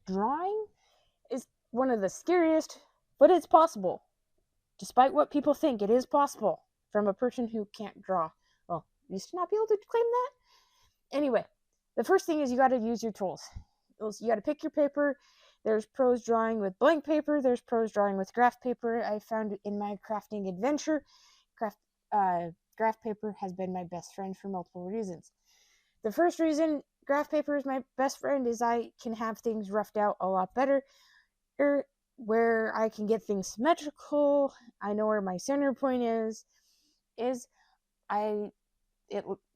drawing is one of the scariest, but it's possible. Despite what people think, it is possible from a person who can't draw. Well, used to not be able to claim that. Anyway, the first thing is you got to use your tools. You got to pick your paper. There's pros drawing with blank paper. There's pros drawing with graph paper. I found in my crafting adventure, graph paper has been my best friend for multiple reasons. The first reason graph paper is my best friend is I can have things roughed out a lot better, where I can get things symmetrical. I know where my center point is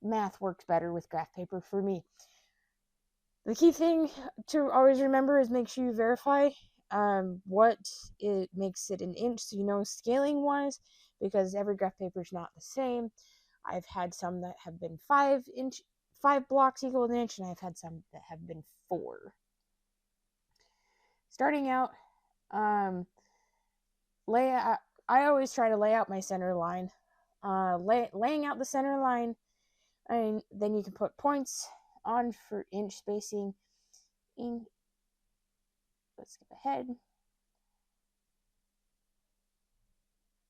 math works better with graph paper for me. The key thing to always remember is make sure you verify what it makes it an inch, so you know scaling wise, because every graph paper is not the same. I've had some that have been 5 blocks equal an inch, and I've had some that have been 4. Starting out, layout. I always try to lay out my center line. Laying out the center line, and then you can put points on for inch spacing. Let's skip ahead.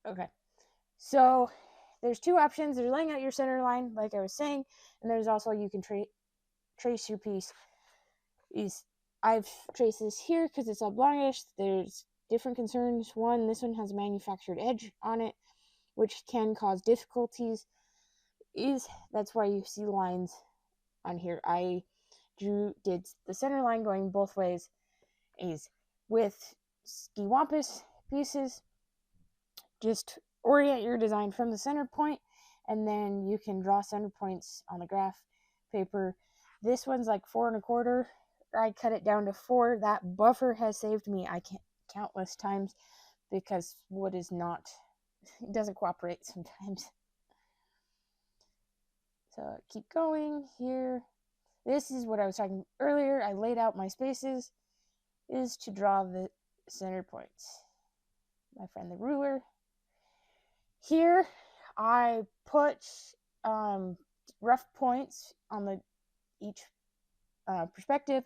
Okay, so there's 2 options. There's laying out your center line, like I was saying, and there's also you can trace your piece. I've traced this here because it's oblongish. There's different concerns. One, this one has a manufactured edge on it, which can cause difficulties. That's why you see lines on here. I did the center line going both ways. Is with ski wampus pieces, just orient your design from the center point, and then you can draw center points on the graph paper. This one's like 4 1/4. I cut it down to 4. That buffer has saved me countless times because wood is not, it doesn't cooperate sometimes. So keep going here. This is what I was talking earlier. I laid out my spaces is to draw the center points. My friend the ruler. Here I put rough points on each perspective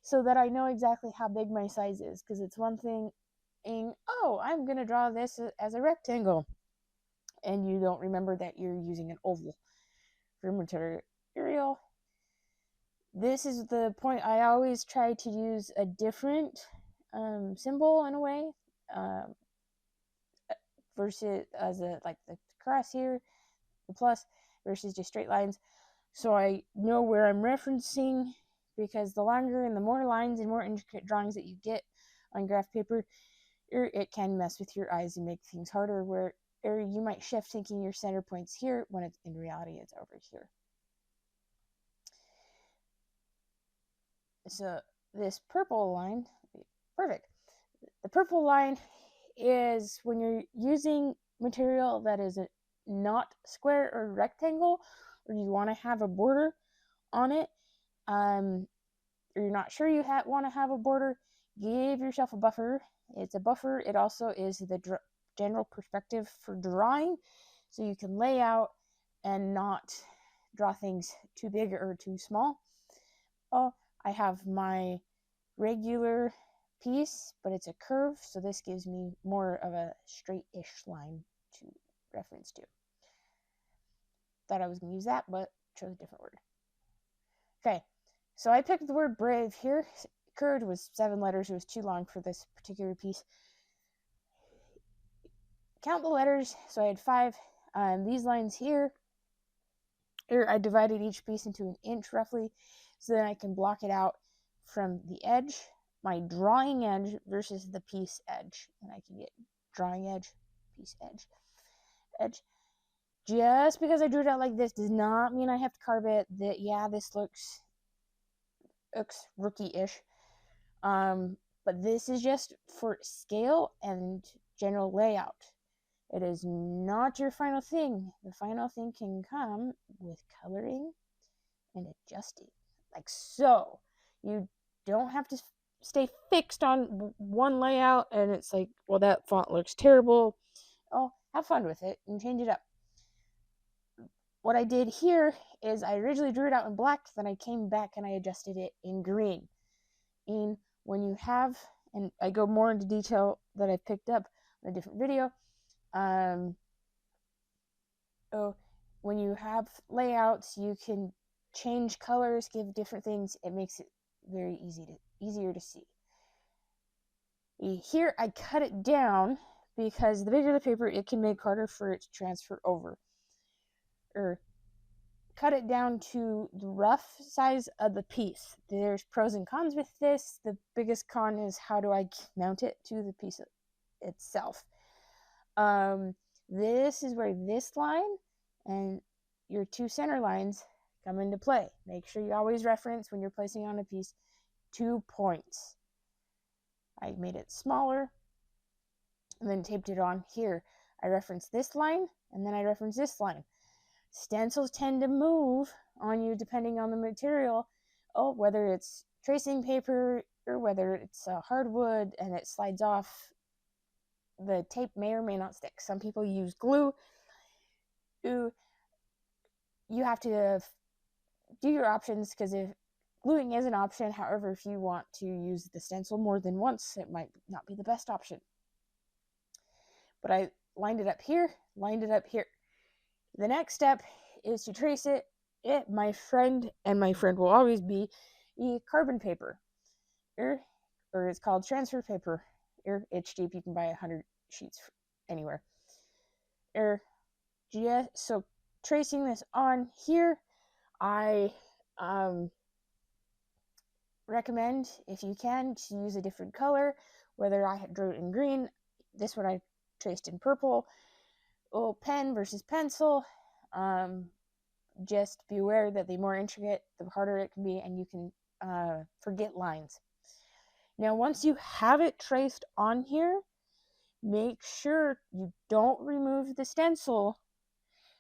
so that I know exactly how big my size is, because it's one thing I'm going to draw this as a rectangle, and you don't remember that you're using an oval for material. This is the point. I always try to use a different symbol in a way, versus like the cross here, the plus, versus just straight lines, so I know where I'm referencing, because the longer and the more lines and more intricate drawings that you get on graph paper, it can mess with your eyes and make things harder, where you might shift thinking your center point's here when it's in reality it's over here. So this purple line, perfect. The purple line is when you're using material that is not square or rectangle, or you want to have a border on it, or you're not sure you want to have a border, give yourself a buffer. It's a buffer. It also is the general perspective for drawing, so you can lay out and not draw things too big or too small. I have my regular piece, but it's a curve, so this gives me more of a straight-ish line to reference to. Thought I was going to use that, but chose a different word. Okay, so I picked the word brave here. Curved was 7 letters. It was too long for this particular piece. Count the letters. So I had 5. These lines here, I divided each piece into an inch roughly, so then I can block it out from the edge, my drawing edge versus the piece edge, and I can get drawing edge, piece edge. Just because I drew it out like this does not mean I have to carve it. This looks rookie-ish, but this is just for scale and general layout. It is not your final thing. The final thing can come with coloring and adjusting, like so. You don't have to stay fixed on one layout and it's like, well, that font looks terrible. Have fun with it and change it up. What I did here is I originally drew it out in black, then I came back and I adjusted it in green. when you have, and I go more into detail that I picked up in a different video, when you have layouts, you can change colors, give different things. It makes it very easier to see. Here I cut it down because the bigger the paper, it can make harder for it to transfer over. Or cut it down to the rough size of the piece. There's pros and cons with this. The biggest con is how do I mount it to the piece itself. This is where this line and your two center lines come into play. Make sure you always reference when you're placing on a piece 2 points. I made it smaller and then taped it on here. I reference this line and then I reference this line. Stencils tend to move on you depending on the material, whether it's tracing paper or whether it's hardwood and it slides off. The tape may or may not stick. Some people use glue. You have to do your options, because if gluing is an option, however, if you want to use the stencil more than once, it might not be the best option. But I lined it up here, lined it up here. The next step is to trace it. My friend will always be carbon paper, or it's called transfer paper. It's cheap. You can buy 100 sheets anywhere. So tracing this on here, I recommend, if you can, to use a different color. Whether I drew it in green, this one I traced in purple. Pen versus pencil. Just be aware that the more intricate, the harder it can be, and you can forget lines. Now, once you have it traced on here, make sure you don't remove the stencil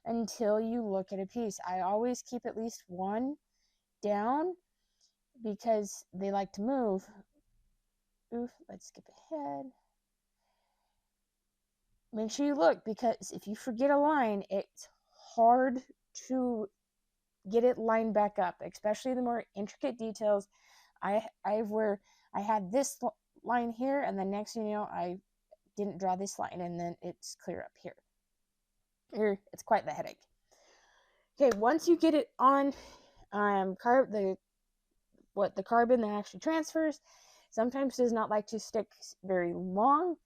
until you look at a piece. I always keep at least one down because they like to move. Let's skip ahead. Make sure you look, because if you forget a line, it's hard to get it lined back up, especially the more intricate details. I had this line here, and the next thing you know, I didn't draw this line, and then it's clear up here. It's quite the headache. Okay, once you get it on the carbon that actually transfers, sometimes does not like to stick very long,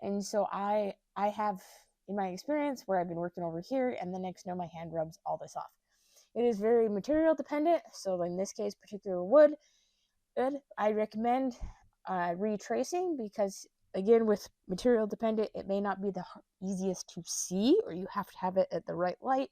and so I have, in my experience, where I've been working over here, and the next my hand rubs all this off. It is very material dependent, so in this case, particular wood, I recommend retracing, because again, with material dependent, it may not be the easiest to see, or you have to have it at the right light.